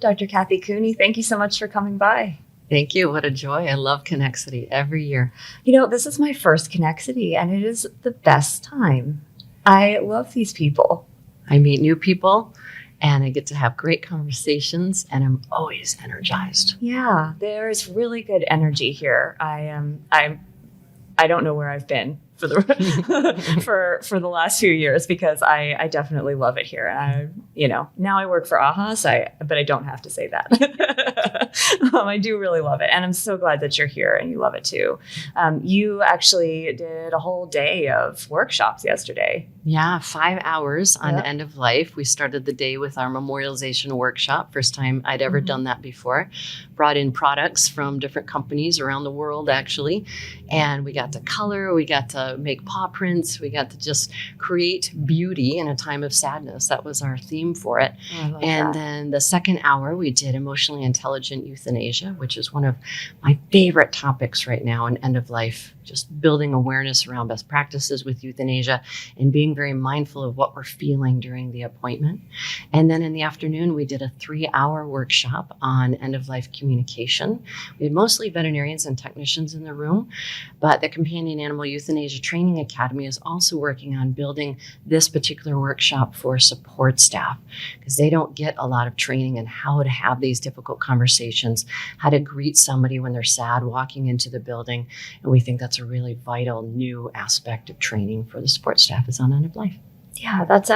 Dr. Kathy Cooney, thank you so much for coming by. Thank you. What a joy. I love Connexity every year. This is my first Connexity, and it is the best time. I love these people. I meet new people, and I get to have great conversations, and I'm always energized. Yeah, there's really good energy here. I don't know where I've been for the for the last few years, because I definitely love it here. And now I work for AAHA, but I don't have to say that. I do really love it, and I'm so glad that you're here and you love it too. You actually did a whole day of workshops yesterday. Yeah, 5 hours on end of life. We started the day with our memorialization workshop. First time I'd ever done that before. Brought in products from different companies around the world, actually. And we got to color, we got to make paw prints, we got to just create beauty in a time of sadness. That was our theme for it. And then the second hour, we did emotionally intelligent euthanasia, which is one of my favorite topics right now in end of life. Just building awareness around best practices with euthanasia and being very mindful of what we're feeling during the appointment. And then in the afternoon, we did a 3-hour workshop on end-of-life communication. We had mostly veterinarians and technicians in the room, but the Companion Animal Euthanasia Training Academy is also working on building this particular workshop for support staff, because they don't get a lot of training in how to have these difficult conversations, how to greet somebody when they're sad walking into the building. And we think that's a really vital new aspect of training for the support staff is on end of life. Yeah, that's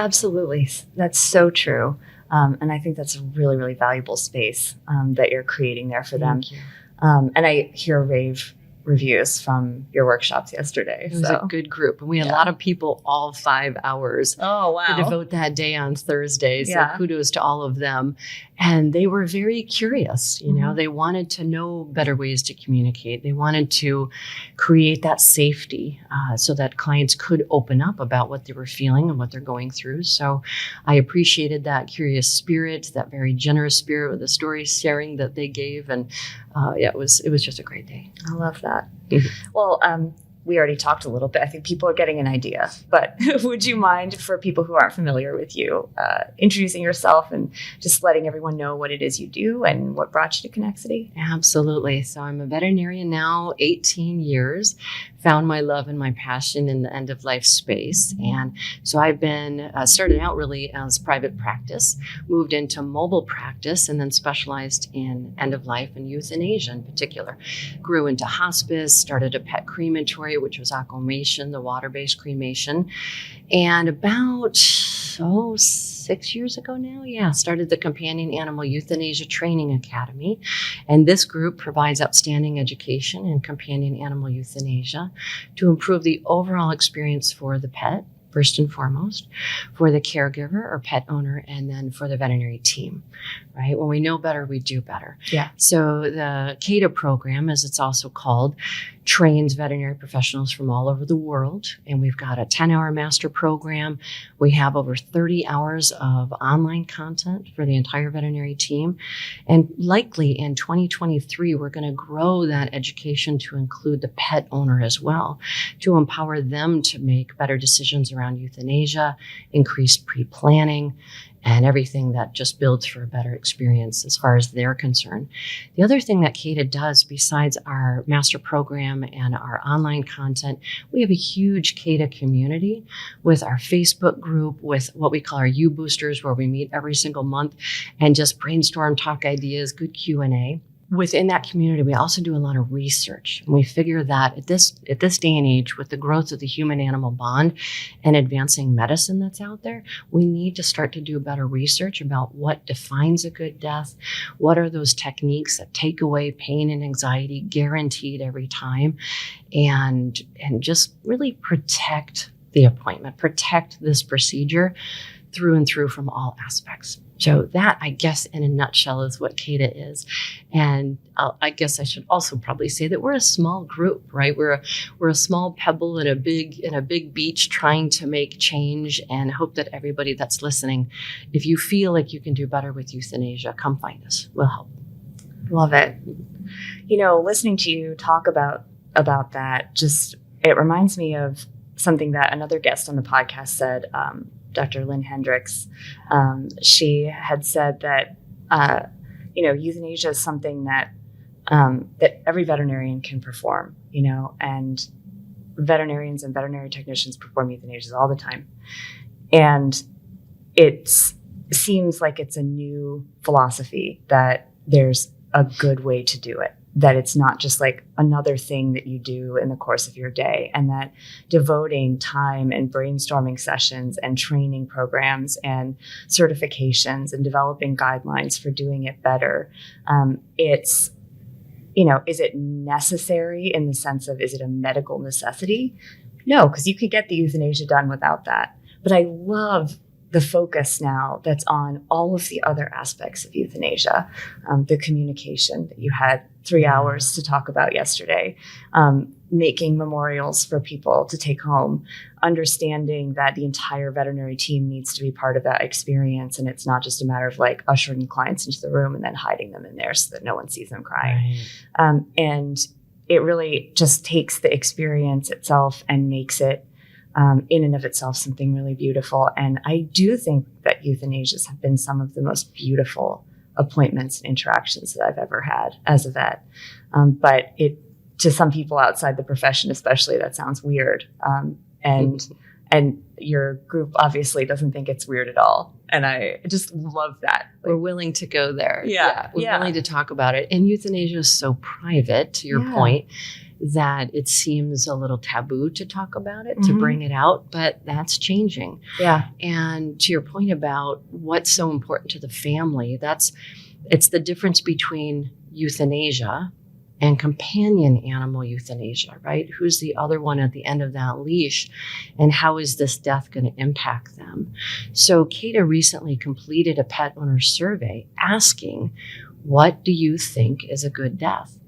so true. And I think that's a really, really valuable space that you're creating there for them. Thank you. And I hear rave reviews from your workshops yesterday. It was a good group. And we had a lot of people all 5 hours to devote that day on Thursday. So kudos to all of them. And they were very curious. They wanted to know better ways to communicate. They wanted to create that safety so that clients could open up about what they were feeling and what they're going through. So I appreciated that curious spirit, that very generous spirit with the story sharing that they gave. And it was just a great day. I love that. Well, we already talked a little bit. I think people are getting an idea, but would you mind, for people who aren't familiar with you, introducing yourself and just letting everyone know what it is you do and what brought you to Connexity? Absolutely. So I'm a veterinarian now, 18 years, found my love and my passion in the end-of-life space. And so I've been started out really as private practice, moved into mobile practice, and then specialized in end-of-life and euthanasia in particular. Grew into hospice, started a pet crematory, which was aquamation, the water-based cremation. And about 6 years ago now, started the Companion Animal Euthanasia Training Academy. And this group provides outstanding education in companion animal euthanasia to improve the overall experience for the pet, first and foremost, for the caregiver or pet owner, and then for the veterinary team, right? When we know better, we do better. Yeah. So the CAETA program, as it's also called, trains veterinary professionals from all over the world. And we've got a 10-hour master program. We have over 30 hours of online content for the entire veterinary team. And likely in 2023, we're going to grow that education to include the pet owner as well, to empower them to make better decisions around euthanasia, increased pre-planning, and everything that just builds for a better experience as far as they're concerned. The other thing that CAETA does, besides our master program and our online content, we have a huge CAETA community with our Facebook group, with what we call our U-Boosters, where we meet every single month and just brainstorm, talk ideas, good Q&A. Within that community, we also do a lot of research. And we figure that at this day and age, with the growth of the human-animal bond and advancing medicine that's out there, we need to start to do better research about what defines a good death, what are those techniques that take away pain and anxiety guaranteed every time, and just really protect the appointment, protect this procedure through and through from all aspects. So that, I guess, in a nutshell, is what CAETA is. And I guess I should also probably say that we're a small group, right? We're a small pebble in a big beach trying to make change, and hope that everybody that's listening, if you feel like you can do better with euthanasia, come find us. We'll help. Love it. Listening to you talk about that, just it reminds me of something that another guest on the podcast said. Dr. Lynn Hendricks, she had said that euthanasia is something that that every veterinarian can perform, and veterinarians and veterinary technicians perform euthanasias all the time. And it seems like it's a new philosophy that there's a good way to do it, that it's not just like another thing that you do in the course of your day, and that devoting time and brainstorming sessions and training programs and certifications and developing guidelines for doing it better, is it necessary in the sense of, is it a medical necessity? No, because you could get the euthanasia done without that. But I love the focus now that's on all of the other aspects of euthanasia, the communication that you had 3 hours to talk about yesterday, making memorials for people to take home, understanding that the entire veterinary team needs to be part of that experience. And it's not just a matter of like ushering clients into the room and then hiding them in there so that no one sees them crying. Right. And it really just takes the experience itself and makes it in and of itself something really beautiful. And I do think that euthanasias have been some of the most beautiful appointments and interactions that I've ever had as a vet. But to some people outside the profession, especially, that sounds weird. And your group obviously doesn't think it's weird at all. And I just love that. We're willing to go there. Yeah. We're willing to talk about it. And euthanasia is so private, to your point, that it seems a little taboo to talk about it, to bring it out, but that's changing. Yeah. And to your point about what's so important to the family, it's the difference between euthanasia and companion animal euthanasia, right? Who's the other one at the end of that leash, and how is this death going to impact them? So CAETA recently completed a pet owner survey asking, what do you think is a good death?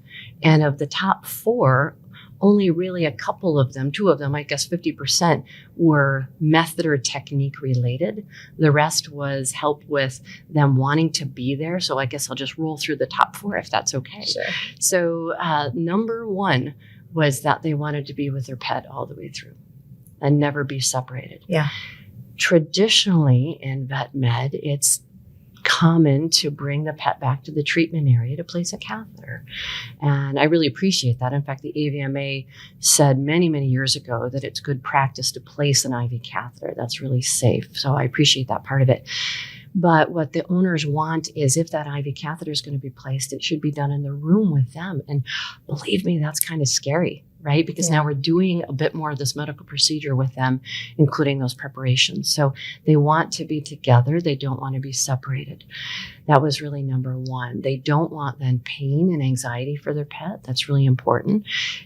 And of the top 4, only really a couple of them, 2 of them, I guess 50%, were method or technique related. The rest was help with them wanting to be there. So I guess I'll just roll through the top 4 if that's okay. Sure. So number 1 was that they wanted to be with their pet all the way through and never be separated. Yeah. Traditionally in vet med, it's common to bring the pet back to the treatment area to place a catheter. And I really appreciate that. In fact, the AVMA said many, many years ago that it's good practice to place an IV catheter. That's really safe. So I appreciate that part of it. But what the owners want is, if that IV catheter is going to be placed, it should be done in the room with them. And believe me, that's kind of scary, right? Because now we're doing a bit more of this medical procedure with them, including those preparations. So they want to be together. They don't want to be separated. That was really number 1. They don't want then pain and anxiety for their pet. That's really important.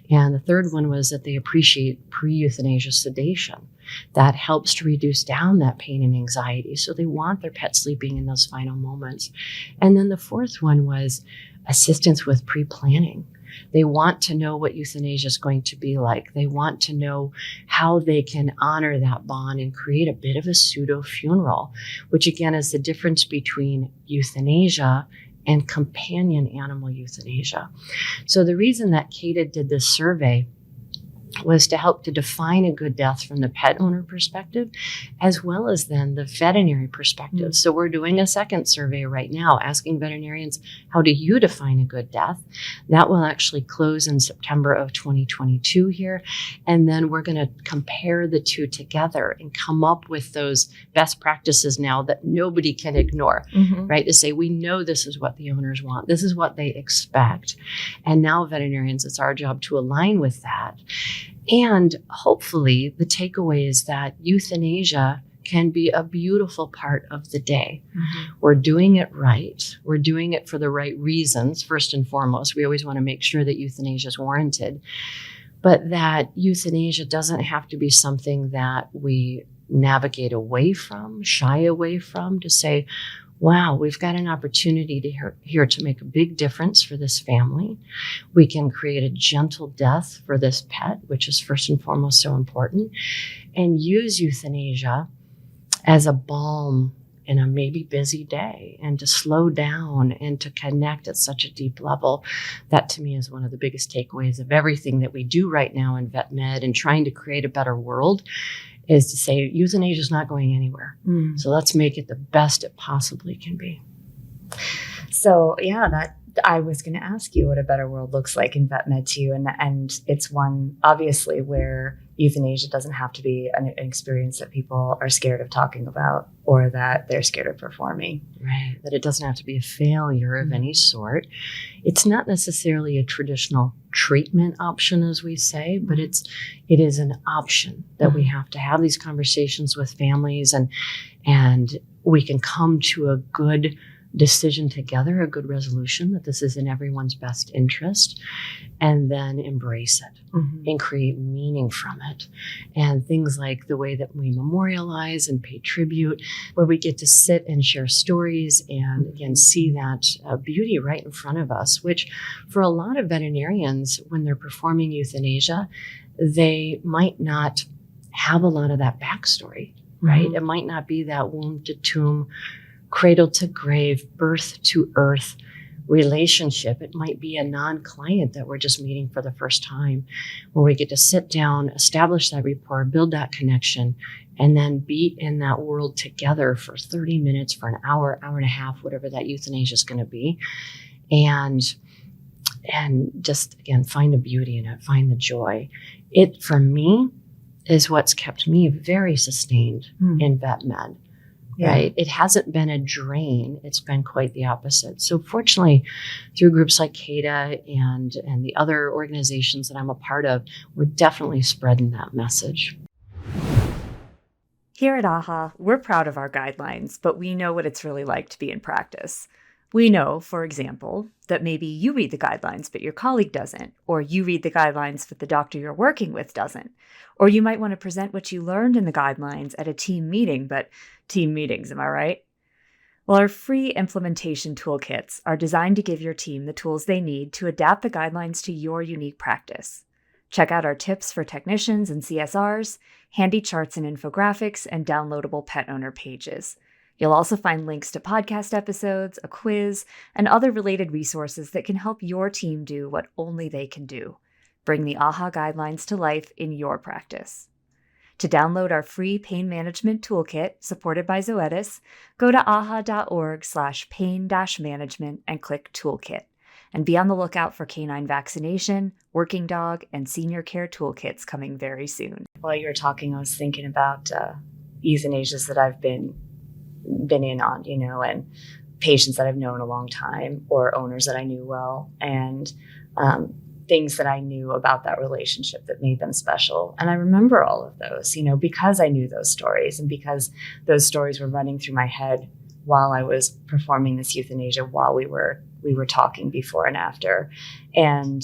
And the third one was that they appreciate pre-euthanasia sedation. That helps to reduce down that pain and anxiety. So they want their pet sleeping in those final moments. And then the fourth one was assistance with pre-planning. They want to know what euthanasia is going to be like. They want to know how they can honor that bond and create a bit of a pseudo funeral, which again is the difference between euthanasia and companion animal euthanasia. So the reason that CAETA did this survey was to help to define a good death from the pet owner perspective, as well as then the veterinary perspective. So we're doing a second survey right now, asking veterinarians, how do you define a good death? That will actually close in September of 2022 here. And then we're going to compare the two together and come up with those best practices now that nobody can ignore, right? To say, we know this is what the owners want. This is what they expect. And now veterinarians, it's our job to align with that. And hopefully the takeaway is that euthanasia can be a beautiful part of the day. We're doing it right. We're doing it for the right reasons, first and foremost. We always want to make sure that euthanasia is warranted, but that euthanasia doesn't have to be something that we navigate away from, shy away from, to say, wow, we've got an opportunity here to make a big difference for this family. We can create a gentle death for this pet, which is first and foremost so important, and use euthanasia as a balm in a maybe busy day, and to slow down and to connect at such a deep level. That to me is one of the biggest takeaways of everything that we do right now in vet med and trying to create a better world, is to say euthanasia is not going anywhere. So let's make it the best it possibly can be. So yeah, that I was going to ask you what a better world looks like in vet med too, and it's one obviously where euthanasia doesn't have to be an experience that people are scared of talking about or that they're scared of performing. Right, that it doesn't have to be a failure of any sort. It's not necessarily a traditional treatment option, as we say, but it is an option that we have to have these conversations with families, and we can come to a good decision together, a good resolution that this is in everyone's best interest, and then embrace it and create meaning from it. And things like the way that we memorialize and pay tribute, where we get to sit and share stories and again see that beauty right in front of us, which for a lot of veterinarians, when they're performing euthanasia, they might not have a lot of that backstory, right? It might not be that womb to tomb, cradle to grave, birth to earth relationship. It might be a non-client that we're just meeting for the first time, where we get to sit down, establish that rapport, build that connection, and then be in that world together for 30 minutes, for an hour, hour and a half, whatever that euthanasia is going to be. And just, again, find the beauty in it, find the joy. It, for me, is what's kept me very sustained in vet med. Yeah. Right? It hasn't been a drain. It's been quite the opposite. So fortunately, through groups like CAETA and the other organizations that I'm a part of, we're definitely spreading that message. Here at AAHA, we're proud of our guidelines, but we know what it's really like to be in practice. We know, for example, that maybe you read the guidelines, but your colleague doesn't, or you read the guidelines, but the doctor you're working with doesn't. Or you might want to present what you learned in the guidelines at a team meeting, but team meetings, am I right? Well, our free implementation toolkits are designed to give your team the tools they need to adapt the guidelines to your unique practice. Check out our tips for technicians and CSRs, handy charts and infographics, and downloadable pet owner pages. You'll also find links to podcast episodes, a quiz, and other related resources that can help your team do what only they can do: bring the AAHA guidelines to life in your practice. To download our free pain management toolkit supported by Zoetis, go to aha.org/pain-management and click Toolkit. And be on the lookout for canine vaccination, working dog, and senior care toolkits coming very soon. While you were talking, I was thinking about euthanasias that I've been in on, and patients that I've known a long time or owners that I knew well, and things that I knew about that relationship that made them special. And I remember all of those, because I knew those stories and because those stories were running through my head while I was performing this euthanasia, while we were talking before and after. And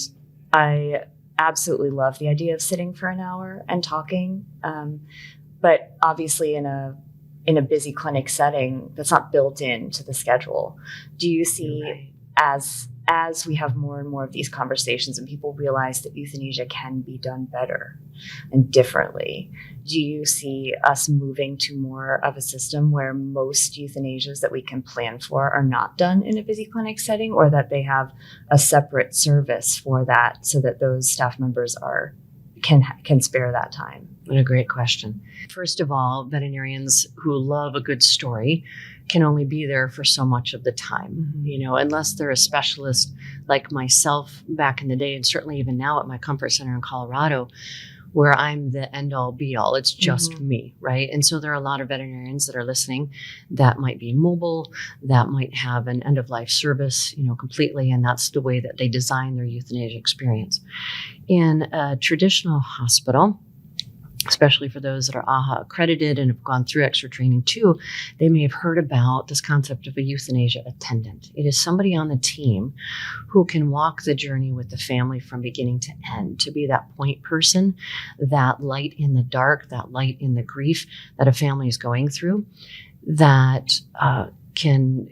I absolutely love the idea of sitting for an hour and talking. But obviously in a busy clinic setting, that's not built into the schedule. Do you see, as we have more and more of these conversations and people realize that euthanasia can be done better and differently, do you see us moving to more of a system where most euthanasias that we can plan for are not done in a busy clinic setting, or that they have a separate service for that so that those staff members can spare that time? What a great question. First of all, veterinarians who love a good story can only be there for so much of the time, unless they're a specialist like myself back in the day, and certainly even now at my comfort center in Colorado, where I'm the end all be all. It's just me, right? And so there are a lot of veterinarians that are listening that might be mobile, that might have an end of life service, completely. And that's the way that they design their euthanasia experience. In a traditional hospital, especially for those that are AAHA accredited and have gone through extra training too, they may have heard about this concept of a euthanasia attendant. It is somebody on the team who can walk the journey with the family from beginning to end, to be that point person, that light in the dark, that light in the grief that a family is going through, that can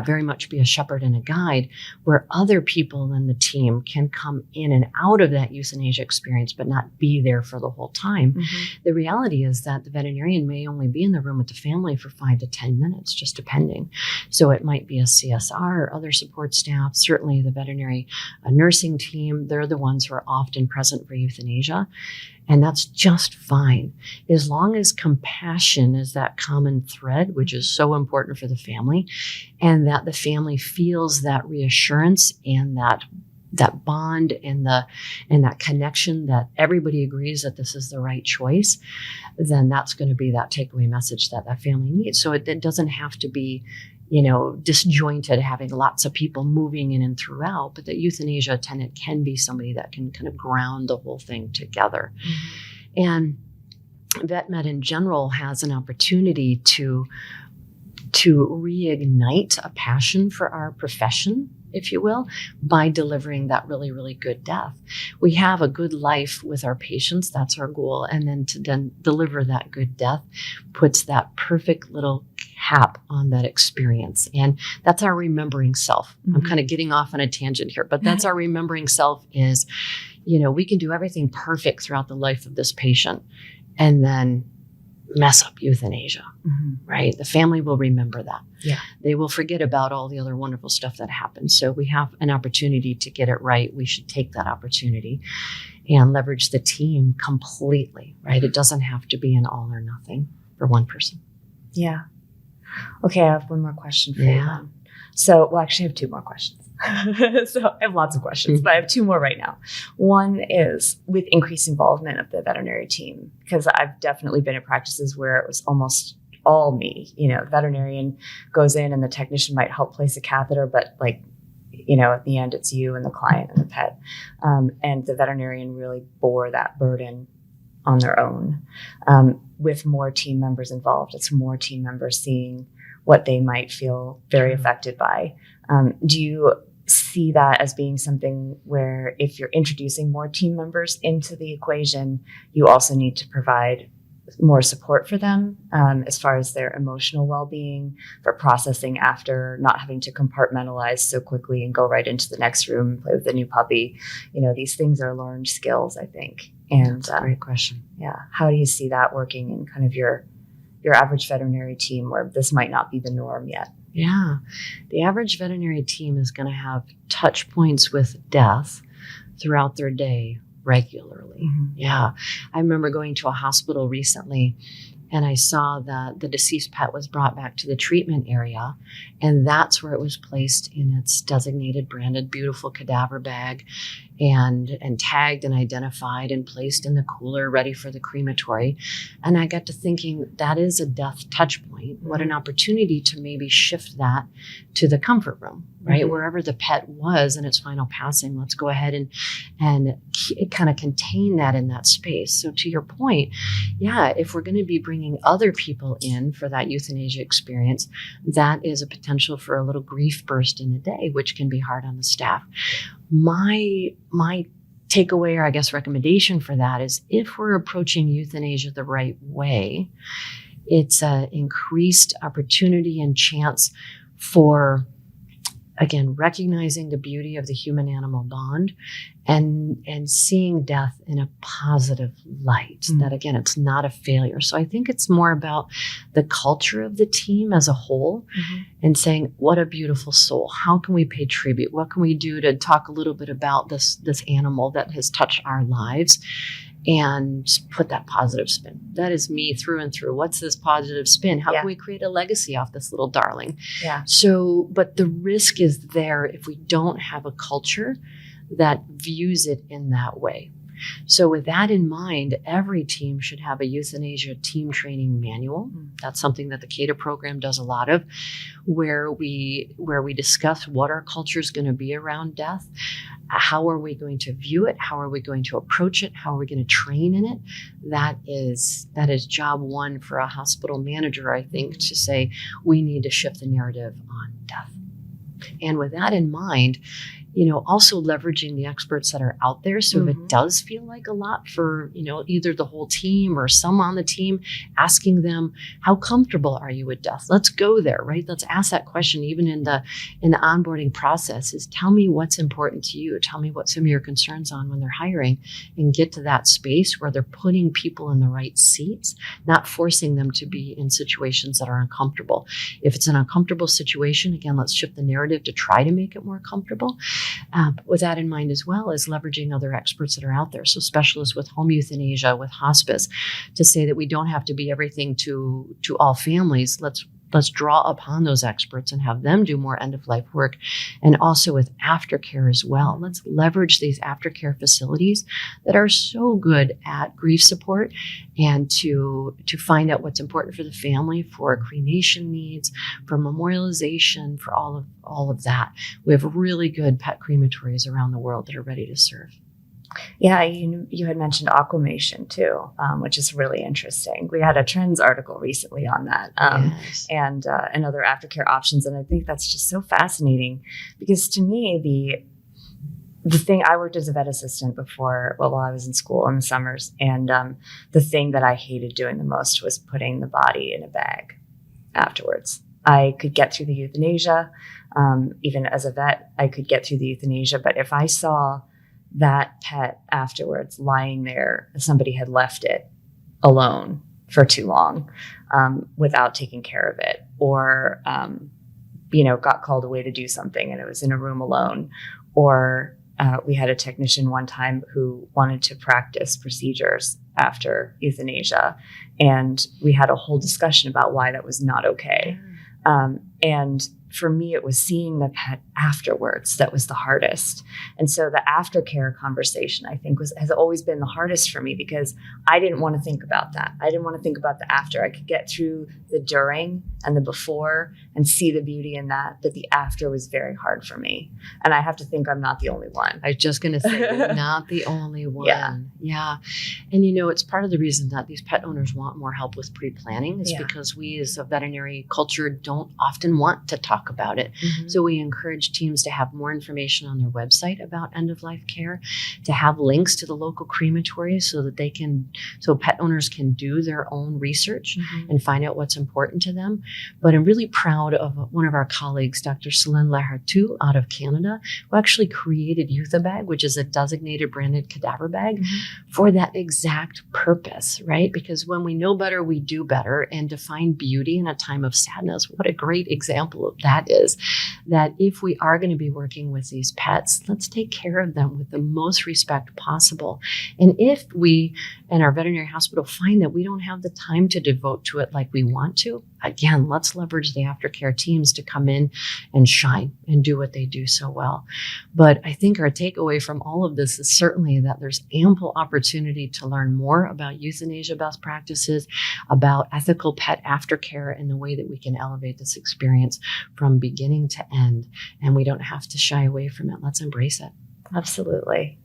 very much be a shepherd and a guide, where other people in the team can come in and out of that euthanasia experience, but not be there for the whole time. The reality is that the veterinarian may only be in the room with the family for 5 to 10 minutes, just depending. So it might be a CSR or other support staff, certainly the veterinary nursing team. They're the ones who are often present for euthanasia. And that's just fine. As long as compassion is that common thread, which is so important for the family, and that the family feels that reassurance and that bond and that connection, that everybody agrees that this is the right choice, then that's going to be that takeaway message that family needs. So it doesn't have to be, disjointed, having lots of people moving in and throughout, but that euthanasia attendant can be somebody that can kind of ground the whole thing together. Mm-hmm. And VetMed in general has an opportunity to reignite a passion for our profession, if you will, by delivering that really, really good death. We have a good life with our patients. That's our goal. And then to deliver that good death puts that perfect little cap on that experience. And that's our remembering self. Mm-hmm. I'm kind of getting off on a tangent here, but that's our remembering self is, we can do everything perfect throughout the life of this patient and then mess up euthanasia, mm-hmm. right? The family will remember that. Yeah. They will forget about all the other wonderful stuff that happened. So we have an opportunity to get it right. We should take that opportunity and leverage the team completely, right? It doesn't have to be an all or nothing for one person. Yeah. Okay, I have one more question for you then. So, actually I have two more questions. So I have lots of questions, but I have two more right now. One is with increased involvement of the veterinary team, because I've definitely been in practices where it was almost all me. The veterinarian goes in and the technician might help place a catheter, but at the end it's you and the client and the pet. And the veterinarian really bore that burden on their own. With more team members involved, it's more team members seeing what they might feel very affected by. Do you see that as being something where if you're introducing more team members into the equation, you also need to provide more support for them as far as their emotional well-being, for processing after, not having to compartmentalize so quickly and go right into the next room and play with the new puppy? These things are learned skills, I think. And that's a great question. Yeah. How do you see that working in kind of your average veterinary team where this might not be the norm yet? Yeah. The average veterinary team is going to have touch points with death throughout their day regularly. Mm-hmm. Yeah. I remember going to a hospital recently and I saw that the deceased pet was brought back to the treatment area, and that's where it was placed in its designated, branded, beautiful cadaver bag and tagged and identified and placed in the cooler ready for the crematory. And I got to thinking, that is a death touch point. What an opportunity to maybe shift that to the comfort room, right? Mm-hmm. Wherever the pet was in its final passing, let's go ahead and kind of contain that in that space. So to your point, yeah, if we're going to be bringing other people in for that euthanasia experience, that is a potential for a little grief burst in the day, which can be hard on the staff. My takeaway, or I guess recommendation for that, is if we're approaching euthanasia the right way, it's an increased opportunity and chance for, again, recognizing the beauty of the human-animal bond and seeing death in a positive light. Mm-hmm. That, again, it's not a failure. So I think it's more about the culture of the team as a whole, mm-hmm. and saying, what a beautiful soul. How can we pay tribute? What can we do to talk a little bit about this animal that has touched our lives? And put that positive spin. That is me through and through. What's this positive spin? How can we create a legacy off this little darling? Yeah. So, but the risk is there if we don't have a culture that views it in that way. So with that in mind, every team should have a euthanasia team training manual. That's something that the CAETA program does a lot of, where we discuss what our culture is going to be around death. How are we going to view it? How are we going to approach it? How are we going to train in it? That is job one for a hospital manager, I think, to say we need to shift the narrative on death. And with that in mind, also leveraging the experts that are out there. So mm-hmm. if it does feel like a lot for, either the whole team or some on the team, asking them, how comfortable are you with death? Let's go there, right? Let's ask that question even in the onboarding process, is tell me what's important to you. Tell me what some of your concerns on when they're hiring, and get to that space where they're putting people in the right seats, not forcing them to be in situations that are uncomfortable. If it's an uncomfortable situation, again, let's shift the narrative to try to make it more comfortable. But with that in mind as well as leveraging other experts that are out there. So specialists with home euthanasia, with hospice, to say that we don't have to be everything to all families. Let's draw upon those experts and have them do more end-of-life work, and also with aftercare as well. Let's leverage these aftercare facilities that are so good at grief support and to find out what's important for the family, for cremation needs, for memorialization, for all of that. We have really good pet crematories around the world that are ready to serve. Yeah, you had mentioned aquamation too, which is really interesting. We had a Trends article recently on that, Yes. and other aftercare options, and I think that's just so fascinating because to me the thing, I worked as a vet assistant before, while I was in school in the summers, and the thing that I hated doing the most was putting the body in a bag afterwards. I could get through the euthanasia, even as a vet, I could get through the euthanasia, but if I saw that pet afterwards lying there, somebody had left it alone for too long without taking care of it, or got called away to do something and it was in a room alone, or we had a technician one time who wanted to practice procedures after euthanasia, and we had a whole discussion about why that was not okay. And for me, it was seeing the pet afterwards that was the hardest. And so the aftercare conversation, I think, has always been the hardest for me because I didn't want to think about that. I didn't want to think about the after. I could get through the during and the before and see the beauty in that, but the after was very hard for me. And I have to think I'm not the only one. I was just going to say, you're not the only one. Yeah. And it's part of the reason that these pet owners want more help with pre-planning is because we as a veterinary culture don't often want to talk about it. Mm-hmm. So we encourage teams to have more information on their website about end-of-life care, to have links to the local crematories so pet owners can do their own research and find out what's important to them. But I'm really proud of one of our colleagues, Dr. Céline Lahartou out of Canada, who actually created Euthabag, which is a designated branded cadaver bag for that exact purpose, right? Because when we know better, we do better. And to find beauty in a time of sadness, what a great example of that is, that if we are going to be working with these pets, let's take care of them with the most respect possible. And if we and our veterinary hospital find that we don't have the time to devote to it like we want to, again, let's leverage the aftercare teams to come in and shine and do what they do so well. But I think our takeaway from all of this is certainly that there's ample opportunity to learn more about euthanasia best practices, about ethical pet aftercare, and the way that we can elevate this experience from beginning to end. And we don't have to shy away from it. Let's embrace it. Absolutely.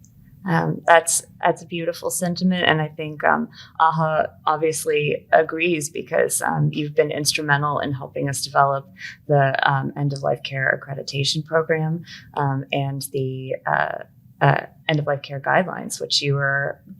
That's a beautiful sentiment. And I think AAHA obviously agrees because you've been instrumental in helping us develop the end-of-life care accreditation program and the end-of-life care guidelines, which you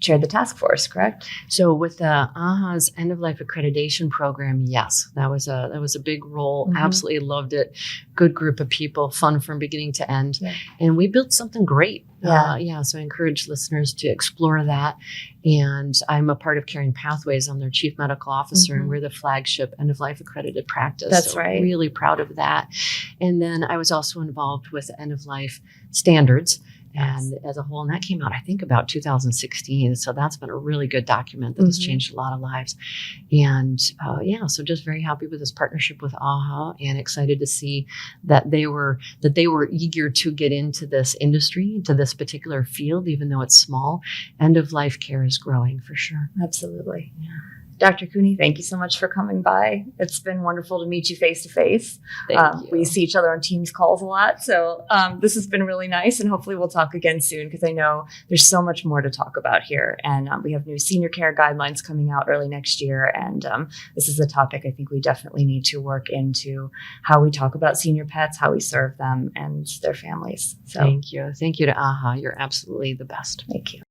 chaired the task force, correct? So with the AAHA's end-of-life accreditation program, yes, that was a big role. Absolutely loved it. Good group of people, fun from beginning to end. Yeah. And we built something great. So I encourage listeners to explore that. And I'm a part of Caring Pathways. I'm their chief medical officer, and we're the flagship end-of-life accredited practice. That's right. Really proud of that. And then I was also involved with end-of-life standards. And as a whole, and that came out, I think, about 2016. So that's been a really good document that has changed a lot of lives. And so just very happy with this partnership with AAHA, and excited to see that they were eager to get into this industry, into this particular field, even though it's small. End of life care is growing for sure. Absolutely. Yeah. Dr. Cooney, thank you so much for coming by. It's been wonderful to meet you face to face. We see each other on Teams calls a lot. So this has been really nice, and hopefully we'll talk again soon because I know there's so much more to talk about here. And we have new senior care guidelines coming out early next year. And this is a topic I think we definitely need to work into how we talk about senior pets, how we serve them and their families. So Thank you. Thank you to AAHA. You're absolutely the best. Thank you.